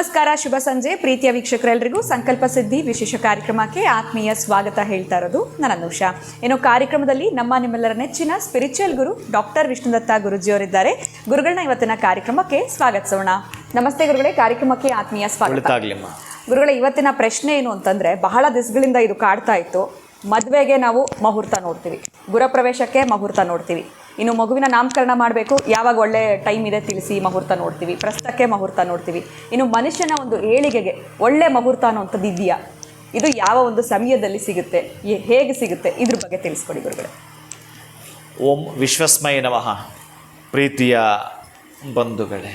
ನಮಸ್ಕಾರ, ಶುಭ ಸಂಜೆ ಪ್ರೀತಿಯ ವೀಕ್ಷಕರೆಲ್ಲರಿಗೂ ಸಂಕಲ್ಪ ಸಿದ್ಧಿ ವಿಶೇಷ ಕಾರ್ಯಕ್ರಮಕ್ಕೆ ಆತ್ಮೀಯ ಸ್ವಾಗತ ಹೇಳ್ತಾ ಇರೋದು ನಾನು ಅನುಷಾ. ಕಾರ್ಯಕ್ರಮದಲ್ಲಿ ನಿಮ್ಮೆಲ್ಲರ ನೆಚ್ಚಿನ ಸ್ಪಿರಿಚುವಲ್ ಗುರು ಡಾಕ್ಟರ್ ವಿಷ್ಣುದತ್ತ ಗುರುಜಿಯವರಿದ್ದಾರೆ. ಗುರುಗಳನ್ನ ಇವತ್ತಿನ ಕಾರ್ಯಕ್ರಮಕ್ಕೆ ಸ್ವಾಗತಿಸೋಣ. ನಮಸ್ತೆ ಗುರುಗಳೇ, ಕಾರ್ಯಕ್ರಮಕ್ಕೆ ಆತ್ಮೀಯ ಸ್ವಾಗತ. ಗುರುಗಳೇ, ಇವತ್ತಿನ ಪ್ರಶ್ನೆ ಏನು ಅಂತಂದ್ರೆ, ಬಹಳ ದಿವಸಗಳಿಂದ ಇದು ಕಾಡ್ತಾ ಇತ್ತು. ಮದುವೆಗೆ ನಾವು ಮುಹೂರ್ತ ನೋಡ್ತೀವಿ, ಗೃಹಪ್ರವೇಶಕ್ಕೆ ಮುಹೂರ್ತ ನೋಡ್ತೀವಿ, ಇನ್ನು ಮಗುವಿನ ನಾಮಕರಣ ಮಾಡಬೇಕು, ಯಾವಾಗ ಒಳ್ಳೆ ಟೈಮ್ ಇದೆ ತಿಳಿಸಿ ಮುಹೂರ್ತ ನೋಡ್ತೀವಿ, ಪ್ರಸ್ತಕ್ಕೆ ಮುಹೂರ್ತ ನೋಡ್ತೀವಿ. ಇನ್ನು ಮನುಷ್ಯನ ಒಂದು ಏಳಿಗೆಗೆ ಒಳ್ಳೆ ಮುಹೂರ್ತ ಅನ್ನೋಂಥದ್ದು ಇದೆಯಾ? ಇದು ಯಾವ ಒಂದು ಸಮಯದಲ್ಲಿ ಸಿಗುತ್ತೆ, ಹೇಗೆ ಸಿಗುತ್ತೆ, ಇದ್ರ ಬಗ್ಗೆ ತಿಳಿಸ್ಕೊಡಿ ಗುರುಗಳೇ. ಓಂ ವಿಶ್ವಸ್ಮಯ ನಮಃ. ಪ್ರೀತಿಯ ಬಂಧುಗಳೇ,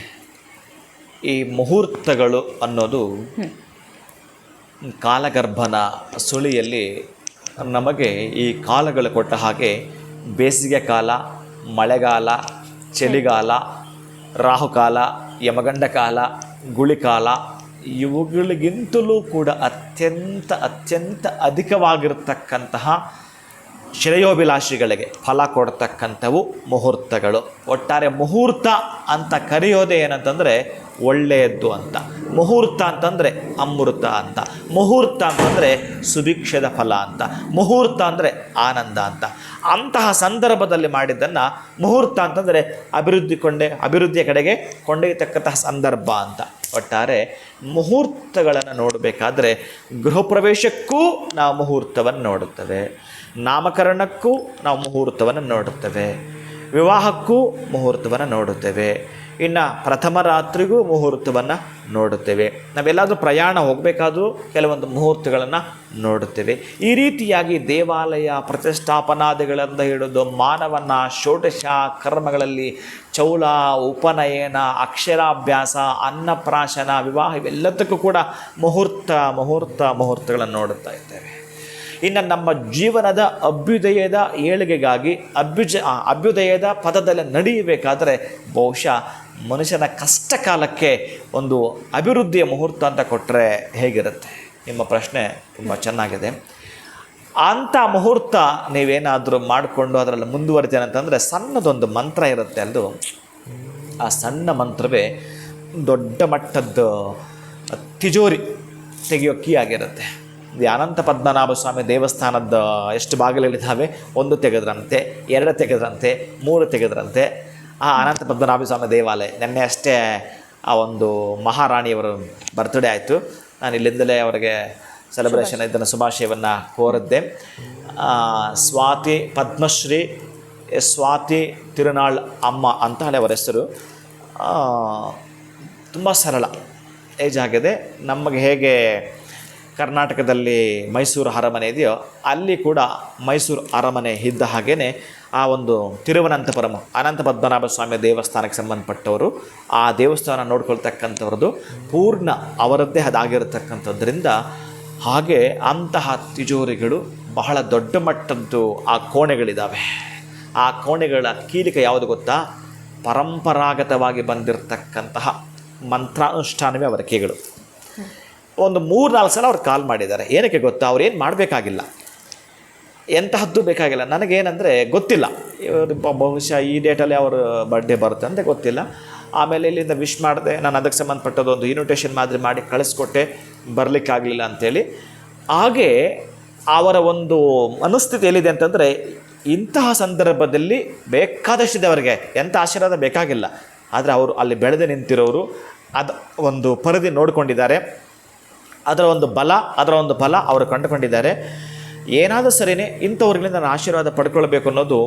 ಈ ಮುಹೂರ್ತಗಳು ಅನ್ನೋದು ಕಾಲಗರ್ಭನ ಸುಳಿಯಲ್ಲಿ ನಮಗೆ ಈ ಕಾಲಗಳು ಕೊಟ್ಟ ಹಾಗೆ ಬೇಸಿಗೆ ಕಾಲ, ಮಳೆಗಾಲ, ಚಳಿಗಾಲ, ರಾಹುಕಾಲ, ಯಮಗಂಡ ಕಾಲ, ಗುಳಿಕಾಲ ಇವುಗಳಿಗಿಂತಲೂ ಕೂಡ ಅತ್ಯಂತ ಅಧಿಕವಾಗಿರ್ತಕ್ಕಂತಹ ಶ್ರೇಯೋಭಿಲಾಷಿಗಳಿಗೆ ಫಲ ಕೊಡ್ತಕ್ಕಂಥವು ಮುಹೂರ್ತಗಳು. ಒಟ್ಟಾರೆ ಮುಹೂರ್ತ ಅಂತ ಕರೆಯೋದೇ ಏನಂತಂದರೆ ಒಳ್ಳೆಯದ್ದು ಅಂತ. ಮುಹೂರ್ತ ಅಂತಂದರೆ ಅಮೃತ ಅಂತ. ಮುಹೂರ್ತ ಅಂತಂದರೆ ಸುಭಿಕ್ಷದ ಫಲ ಅಂತ. ಮುಹೂರ್ತ ಅಂದರೆ ಆನಂದ ಅಂತ. ಅಂತಹ ಸಂದರ್ಭದಲ್ಲಿ ಮಾಡಿದ್ದನ್ನು ಮುಹೂರ್ತ ಅಂತಂದರೆ ಅಭಿವೃದ್ಧಿಯ ಕಡೆಗೆ ಕೊಂಡೊಯ್ಯತಕ್ಕಂತಹ ಸಂದರ್ಭ ಅಂತ. ಒಟ್ಟಾರೆ ಮುಹೂರ್ತಗಳನ್ನು ನೋಡಬೇಕಾದ್ರೆ ಗೃಹಪ್ರವೇಶಕ್ಕೂ ನಾವು ಮುಹೂರ್ತವನ್ನು ನೋಡುತ್ತೇವೆ, ನಾಮಕರಣಕ್ಕೂ ನಾವು ಮುಹೂರ್ತವನ್ನು ನೋಡುತ್ತೇವೆ, ವಿವಾಹಕ್ಕೂ ಮುಹೂರ್ತವನ್ನು ನೋಡುತ್ತೇವೆ, ಇನ್ನು ಪ್ರಥಮ ರಾತ್ರಿಗೂ ಮುಹೂರ್ತವನ್ನು ನೋಡುತ್ತೇವೆ. ನಾವೆಲ್ಲಾದರೂ ಪ್ರಯಾಣ ಹೋಗಬೇಕಾದ್ರೂ ಕೆಲವೊಂದು ಮುಹೂರ್ತಗಳನ್ನು ನೋಡುತ್ತೇವೆ. ಈ ರೀತಿಯಾಗಿ ದೇವಾಲಯ ಪ್ರತಿಷ್ಠಾಪನಾದಿಗಳಿಂದ ಹಿಡಿದು ಮಾನವನ ಷೋಡಶ ಕರ್ಮಗಳಲ್ಲಿ ಚೌಲ, ಉಪನಯನ, ಅಕ್ಷರಾಭ್ಯಾಸ, ಅನ್ನಪ್ರಾಶನ, ವಿವಾಹ ಇವೆಲ್ಲದಕ್ಕೂ ಕೂಡ ಮುಹೂರ್ತಗಳನ್ನು ನೋಡುತ್ತಾ ಇದ್ದೇವೆ. ಇನ್ನು ನಮ್ಮ ಜೀವನದ ಅಭ್ಯುದಯದ ಏಳಿಗೆಗಾಗಿ ಅಭ್ಯುದಯದ ಪದದಲ್ಲಿ ನಡೆಯಬೇಕಾದರೆ ಬಹುಶಃ ಮನುಷ್ಯನ ಕಷ್ಟ ಕಾಲಕ್ಕೆ ಒಂದು ಅಭಿವೃದ್ಧಿಯ ಮುಹೂರ್ತ ಅಂತ ಕೊಟ್ಟರೆ ಹೇಗಿರುತ್ತೆ? ನಿಮ್ಮ ಪ್ರಶ್ನೆ ತುಂಬ ಚೆನ್ನಾಗಿದೆ. ಅಂಥ ಮುಹೂರ್ತ ನೀವೇನಾದರೂ ಮಾಡಿಕೊಂಡು ಅದರಲ್ಲಿ ಮುಂದುವರಿತೇನೆ ಅಂತಂದರೆ ಸಣ್ಣದೊಂದು ಮಂತ್ರ ಇರುತ್ತೆ. ಅದು ಆ ಸಣ್ಣ ಮಂತ್ರವೇ ದೊಡ್ಡ ಮಟ್ಟದ ತಿಜೋರಿ ತೆಗೆಯೋ ಕೀ ಆಗಿರುತ್ತೆ. ಅನಂತ ಪದ್ಮನಾಭ ಸ್ವಾಮಿ ದೇವಸ್ಥಾನದ ಎಷ್ಟು ಬಾಗಿಲುಗಳಿದ್ದಾವೆ, 1 ತೆಗೆದ್ರಂತೆ, 2 ತೆಗೆದ್ರಂತೆ, 3 ತೆಗೆದ್ರಂತೆ. ಆ ಅನಂತ ಪದ್ಮನಾಭ ಸ್ವಾಮಿ ದೇವಾಲಯ ನೆನ್ನೆ ಅಷ್ಟೇ ಆ ಒಂದು ಮಹಾರಾಣಿಯವರು ಬರ್ತ್ಡೇ ಆಯಿತು. ನಾನು ಇಲ್ಲಿಂದಲೇ ಅವರಿಗೆ ಸೆಲೆಬ್ರೇಷನ್ ಇದನ್ನು ಶುಭಾಶಯವನ್ನು ಕೋರಿದ್ದೆ. ಸ್ವಾತಿ ಪದ್ಮಶ್ರೀ ಸ್ವಾತಿ ತಿರುನಾಳ್ ಅಮ್ಮ ಅಂತ ಹೇಳಿ ಅವರ ಹೆಸರು. ತುಂಬ ಸರಳ ಏಜ್ ಆಗಿದೆ. ನಮಗೆ ಹೇಗೆ ಕರ್ನಾಟಕದಲ್ಲಿ ಮೈಸೂರು ಅರಮನೆ ಇದೆಯೋ ಅಲ್ಲಿ ಕೂಡ ಮೈಸೂರು ಅರಮನೆ ಇದ್ದ ಹಾಗೆಯೇ ಆ ಒಂದು ತಿರುವನಂತಪುರಂ ಅನಂತ ಪದ್ಮನಾಭ ಸ್ವಾಮಿ ದೇವಸ್ಥಾನಕ್ಕೆ ಸಂಬಂಧಪಟ್ಟವರು ಆ ದೇವಸ್ಥಾನ ನೋಡ್ಕೊಳ್ತಕ್ಕಂಥವ್ರದ್ದು ಪೂರ್ಣ ಅವರದ್ದೇ ಅದಾಗಿರತಕ್ಕಂಥದ್ರಿಂದ ಹಾಗೆ ಅಂತಹ ತಿಜೋರಿಗಳು ಬಹಳ ದೊಡ್ಡ ಮಟ್ಟದ್ದು ಆ ಕೋಣೆಗಳಿದ್ದಾವೆ. ಆ ಕೋಣೆಗಳ ಕೀಲಿಕ ಯಾವುದು ಗೊತ್ತಾ? ಪರಂಪರಾಗತವಾಗಿ ಬಂದಿರತಕ್ಕಂತಹ ಮಂತ್ರಾನುಷ್ಠಾನವೇ ಅವರ ಕೀಗಳು. ಒಂದು 3-4 ಸಲ ಅವ್ರು ಕಾಲ್ ಮಾಡಿದ್ದಾರೆ. ಏನಕ್ಕೆ ಗೊತ್ತಾ? ಅವ್ರು ಏನು ಮಾಡಬೇಕಾಗಿಲ್ಲ, ಎಂತಹದ್ದು ಬೇಕಾಗಿಲ್ಲ. ನನಗೇನೆಂದರೆ ಗೊತ್ತಿಲ್ಲ, ಇವರು ಬಹುಶಃ ಈ ಡೇಟಲ್ಲಿ ಅವ್ರ ಬರ್ಡೇ ಬರುತ್ತೆ ಅಂತ ಗೊತ್ತಿಲ್ಲ. ಆಮೇಲೆ ಇಲ್ಲಿಂದ ವಿಶ್ ಮಾಡಿದೆ. ನಾನು ಅದಕ್ಕೆ ಸಂಬಂಧಪಟ್ಟದೊಂದು ಇನ್ವಿಟೇಷನ್ ಮಾದರಿ ಮಾಡಿ ಕಳಿಸ್ಕೊಟ್ಟೆ, ಬರಲಿಕ್ಕಾಗಲಿಲ್ಲ ಅಂಥೇಳಿ. ಹಾಗೆ ಅವರ ಒಂದು ಮನಸ್ಥಿತಿ ಎಲ್ಲಿದೆ ಅಂತಂದರೆ, ಇಂತಹ ಸಂದರ್ಭದಲ್ಲಿ ಬೇಕಾದಷ್ಟಿದೆ ಅವರಿಗೆ, ಎಂಥ ಆಶೀರ್ವಾದ ಬೇಕಾಗಿಲ್ಲ. ಆದರೆ ಅವರು ಅಲ್ಲಿ ಬೆಳೆದು ನಿಂತಿರೋರು ಅದು ಒಂದು ಪರಿಧಿ ನೋಡಿಕೊಂಡಿದ್ದಾರೆ. ಅದರ ಒಂದು ಫಲ ಅವರು ಕಂಡುಕೊಂಡಿದ್ದಾರೆ. ಏನಾದರೂ ಸರಿಯೇ ಇಂಥವ್ರಿಗಿಂದ ನಾನು ಆಶೀರ್ವಾದ ಪಡ್ಕೊಳ್ಬೇಕು ಅನ್ನೋದು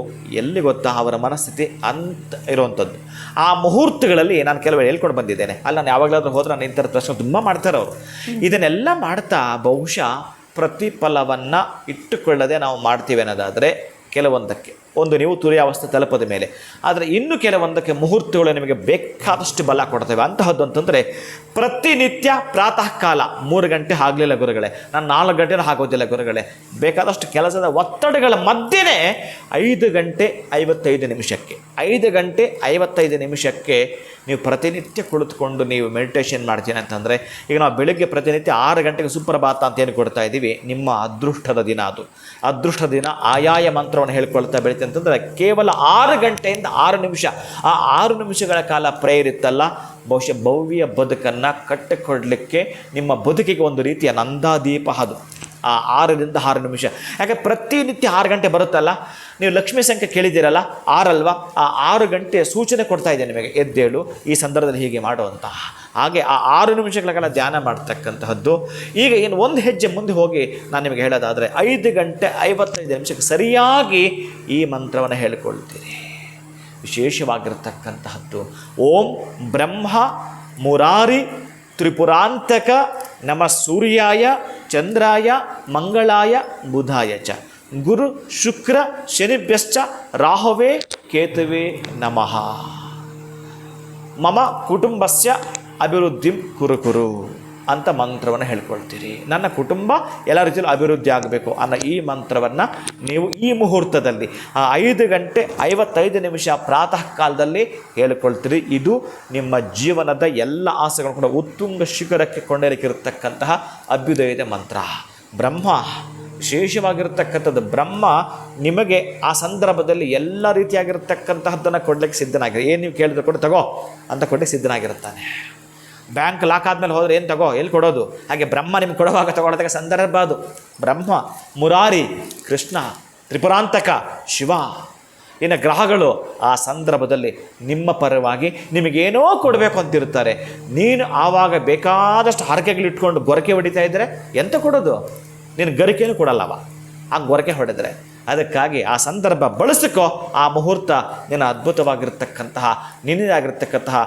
ಎಲ್ಲಿ ಗೊತ್ತಾ ಅವರ ಮನಸ್ಥಿತಿ ಅಂತ ಇರುವಂಥದ್ದು. ಆ ಮುಹೂರ್ತಗಳಲ್ಲಿ ನಾನು ಕೆಲವು ಹೇಳ್ಕೊಂಡು ಬಂದಿದ್ದೇನೆ. ಅಲ್ಲಿ ನಾನು ಯಾವಾಗಲಾದ್ರೂ ಹೋದ್ರೆ ನಾನು ಇಂಥರ ಪ್ರಶ್ನೆ ತುಂಬ ಮಾಡ್ತಾರೆ ಅವರು. ಇದನ್ನೆಲ್ಲ ಮಾಡ್ತಾ ಬಹುಶಃ ಪ್ರತಿಫಲವನ್ನು ಇಟ್ಟುಕೊಳ್ಳದೆ ನಾವು ಮಾಡ್ತೀವಿ ಅನ್ನೋದಾದರೆ ಕೆಲವೊಂದಕ್ಕೆ ನೀವು ತುರಿಯಾವಸ್ಥೆ ತಲುಪದ ಮೇಲೆ. ಆದರೆ ಇನ್ನು ಕೆಲವೊಂದಕ್ಕೆ ಮುಹೂರ್ತಗಳು ನಿಮಗೆ ಬೇಕಾದಷ್ಟು ಬಲ ಕೊಡ್ತೇವೆ. ಅಂತಹದ್ದು ಅಂತಂದರೆ ಪ್ರತಿನಿತ್ಯ ಪ್ರಾತಃ ಕಾಲ 3 ಗಂಟೆ ಆಗಲಿಲ್ಲ ಗುರುಗಳೇ, ನಾನು 4 ಗಂಟೆನೂ ಆಗೋದಿಲ್ಲ ಗುರುಗಳೇ, ಬೇಕಾದಷ್ಟು ಕೆಲಸದ ಒತ್ತಡಗಳ ಮಧ್ಯೆನೇ 5 ಗಂಟೆ 55 ನಿಮಿಷಕ್ಕೆ 5 ಗಂಟೆ 55 ನಿಮಿಷಕ್ಕೆ ನೀವು ಪ್ರತಿನಿತ್ಯ ಕುಳಿತುಕೊಂಡು ನೀವು ಮೆಡಿಟೇಷನ್ ಮಾಡ್ತೀನಿ ಅಂತಂದರೆ, ಈಗ ನಾವು ಬೆಳಗ್ಗೆ ಪ್ರತಿನಿತ್ಯ 6 ಗಂಟೆಗೆ ಸುಪ್ರಭಾತ ಅಂತ ಏನು ಕೊಡ್ತಾ ಇದ್ದೀವಿ, ನಿಮ್ಮ ಅದೃಷ್ಟದ ದಿನ. ಅದು ಅದೃಷ್ಟ ದಿನ ಆಯಾಯ ಮಂತ್ರವನ್ನು ಹೇಳ್ಕೊಳ್ತಾ ಬೆಳಿತೀನಿ ಹೇಗಿರುತ್ತೆ ಅಂತಂದರೆ ಕೇವಲ 6 ಗಂಟೆಯಿಂದ 6 ನಿಮಿಷ, ಆ 6 ನಿಮಿಷಗಳ ಕಾಲ ಪ್ರೇಯರ್ ಇತ್ತಲ್ಲ, ಬಹುಶಃ ಭವ್ಯ ಬದುಕನ್ನು ಕಟ್ಟಿಕೊಡಲಿಕ್ಕೆ ನಿಮ್ಮ ಬದುಕಿಗೆ ಒಂದು ರೀತಿಯ ನಂದಾದೀಪ ಅದು. ಆ 6ರಿಂದ 6 ನಿಮಿಷ. ಯಾಕೆ ಪ್ರತಿನಿತ್ಯ 6 ಗಂಟೆ ಬರುತ್ತಲ್ಲ, ನೀವು ಲಕ್ಷ್ಮೀ ಸಂಖ್ಯೆ ಕೇಳಿದ್ದೀರಲ್ಲ 6 ಅಲ್ವಾ, ಆ 6 ಗಂಟೆ ಸೂಚನೆ ಕೊಡ್ತಾ ಇದೆ ನಿಮಗೆ, ಎದ್ದೇಳು ಈ ಸಂದರ್ಭದಲ್ಲಿ ಹೀಗೆ ಮಾಡುವಂಥ. ಹಾಗೆ ಆ 6 ನಿಮಿಷಗಳ ಕಾಲ ಧ್ಯಾನ ಮಾಡ್ತಕ್ಕಂತಹದ್ದು. ಈಗ ಏನು ಒಂದು ಹೆಜ್ಜೆ ಮುಂದೆ ಹೋಗಿ ನಾನು ನಿಮಗೆ ಹೇಳೋದಾದರೆ 5 ಗಂಟೆ 55 ನಿಮಿಷಕ್ಕೆ ಸರಿಯಾಗಿ ಈ ಮಂತ್ರವನ್ನು ಹೇಳಿಕೊಳ್ತೀರಿ. ವಿಶೇಷವಾಗಿರ್ತಕ್ಕಂತಹದ್ದು ಓಂ ಬ್ರಹ್ಮ ಮುರಾರಿ ತ್ರಿಪುರಾಂತಕ ನಮಃ ಸೂರ್ಯಾಯ ಚಂದ್ರಾಯ ಮಂಗಳಾಯ ಬುಧಾಯ ಚ ಗುರು ಶುಕ್ರ ಶನಿಭ್ಯಶ್ಚ ರಾಹವೇ ಕೇತುವೆ ನಮಃ ಮಮ ಕುಟುಂಬಸ್ಯ ಅಭಿವೃದ್ಧಿಂ ಕುರು ಅಂತ ಮಂತ್ರವನ್ನು ಹೇಳ್ಕೊಳ್ತೀರಿ. ನನ್ನ ಕುಟುಂಬ ಎಲ್ಲ ರೀತಿಯಲ್ಲೂ ಅಭಿವೃದ್ಧಿ ಆಗಬೇಕು ಅನ್ನೋ ಈ ಮಂತ್ರವನ್ನು ನೀವು ಈ ಮುಹೂರ್ತದಲ್ಲಿ 5 ಗಂಟೆ 55 ನಿಮಿಷ ಪ್ರಾತಃ ಕಾಲದಲ್ಲಿ ಹೇಳಿಕೊಳ್ತೀರಿ. ಇದು ನಿಮ್ಮ ಜೀವನದ ಎಲ್ಲ ಆಸೆಗಳನ್ನು ಕೂಡ ಉತ್ತುಂಗ ಶಿಖರಕ್ಕೆ ಕೊಂಡೊಯ್ಯಲಿಕ್ಕಿರತಕ್ಕಂತಹ ಅಭ್ಯುದಯದ ಮಂತ್ರ. ಬ್ರಹ್ಮ ವಿಶೇಷವಾಗಿರ್ತಕ್ಕಂಥದ್ದು, ಬ್ರಹ್ಮ ನಿಮಗೆ ಆ ಸಂದರ್ಭದಲ್ಲಿ ಎಲ್ಲ ರೀತಿಯಾಗಿರ್ತಕ್ಕಂತಹದ್ದನ್ನು ಕೊಡಲಿಕ್ಕೆ ಸಿದ್ಧನಾಗಿದೆ. ಏನು ನೀವು ಕೇಳಿದ್ರು ಕೂಡ ತಗೋ ಅಂತ ಕೊಡಲಿಕ್ಕೆ ಸಿದ್ಧನಾಗಿರುತ್ತಾನೆ. ಬ್ಯಾಂಕ್ ಲಾಕ್ ಆದಮೇಲೆ ಹೋದರೆ ಏನು ತಗೋ ಎಲ್ಲಿ ಕೊಡೋದು, ಹಾಗೆ ಬ್ರಹ್ಮ ನಿಮ್ಗೆ ಕೊಡುವಾಗ ತಗೊಳ್ಳೋದಕ್ಕೆ ಸಂದರ್ಭ ಅದು. ಬ್ರಹ್ಮ ಮುರಾರಿ ಕೃಷ್ಣ, ತ್ರಿಪುರಾಂತಕ ಶಿವ, ಇನ್ನು ಗ್ರಹಗಳು ಆ ಸಂದರ್ಭದಲ್ಲಿ ನಿಮ್ಮ ಪರವಾಗಿ ನಿಮಗೇನೋ ಕೊಡಬೇಕು ಅಂತಿರ್ತಾರೆ. ನೀನು ಆವಾಗ ಬೇಕಾದಷ್ಟು ಹರಕೆಗಳಿಟ್ಕೊಂಡು ಗೊರಕೆ ಹೊಡಿತಾ ಇದ್ದರೆ ಎಂತ ಕೊಡೋದು, ನೀನು ಗರಿಕೆನೂ ಕೊಡಲ್ಲವ ಆ ಗೊರಕೆ ಹೊಡೆದರೆ. ಅದಕ್ಕಾಗಿ ಆ ಸಂದರ್ಭ ಬಳಸಿಕೋ. ಆ ಮುಹೂರ್ತ ನಿನ್ನ ಅದ್ಭುತವಾಗಿರ್ತಕ್ಕಂತಹ ನಿನ್ನದಾಗಿರ್ತಕ್ಕಂತಹ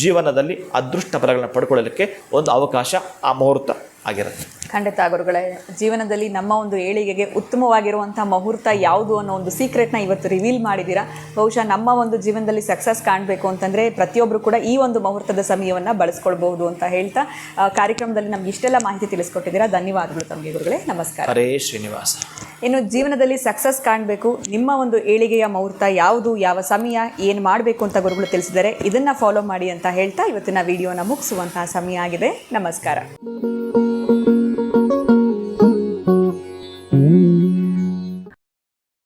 ಜೀವನದಲ್ಲಿ ಅದೃಷ್ಟ ಫಲಗಳನ್ನು ಪಡ್ಕೊಳ್ಳಲಿಕ್ಕೆ ಒಂದು ಅವಕಾಶ ಆ ಮುಹೂರ್ತ ಆಗಿರುತ್ತೆ. ಖಂಡಿತ ಗುರುಗಳೇ, ಜೀವನದಲ್ಲಿ ನಮ್ಮ ಒಂದು ಏಳಿಗೆಗೆ ಉತ್ತಮವಾಗಿರುವಂಥ ಮುಹೂರ್ತ ಯಾವುದು ಅನ್ನೋ ಒಂದು ಸೀಕ್ರೆಟ್ನ ಇವತ್ತು ರಿವೀಲ್ ಮಾಡಿದ್ದೀರಾ. ಬಹುಶಃ ನಮ್ಮ ಒಂದು ಜೀವನದಲ್ಲಿ ಸಕ್ಸಸ್ ಕಾಣಬೇಕು ಅಂತಂದರೆ ಪ್ರತಿಯೊಬ್ಬರು ಕೂಡ ಈ ಒಂದು ಮುಹೂರ್ತದ ಸಮಯವನ್ನು ಬಳಸ್ಕೊಳ್ಬಹುದು ಅಂತ ಹೇಳ್ತಾ ಕಾರ್ಯಕ್ರಮದಲ್ಲಿ ನಮ್ಗೆ ಇಷ್ಟೆಲ್ಲ ಮಾಹಿತಿ ತಿಳಿಸ್ಕೊಟ್ಟಿದ್ದೀರಾ. ಧನ್ಯವಾದಗಳು ತಮಗೆ ಗುರುಗಳೇ, ನಮಸ್ಕಾರ. ಹರೇ ಶ್ರೀನಿವಾಸ. ಇನ್ನು ಜೀವನದಲ್ಲಿ ಸಕ್ಸಸ್ ಕಾಣಬೇಕು, ನಿಮ್ಮ ಒಂದು ಏಳಿಗೆಯ ಮುಹೂರ್ತ ಯಾವುದು, ಯಾವ ಸಮಯ, ಏನು ಮಾಡಬೇಕು ಅಂತ ಗುರುಗಳು ತಿಳಿಸಿದ್ದಾರೆ. ಇದನ್ನು ಫಾಲೋ ಮಾಡಿ ಅಂತ ಹೇಳ್ತಾ ಇವತ್ತಿನ ವಿಡಿಯೋನ ಮುಗಿಸುವಂತಹ ಸಮಯ ಆಗಿದೆ. ನಮಸ್ಕಾರ.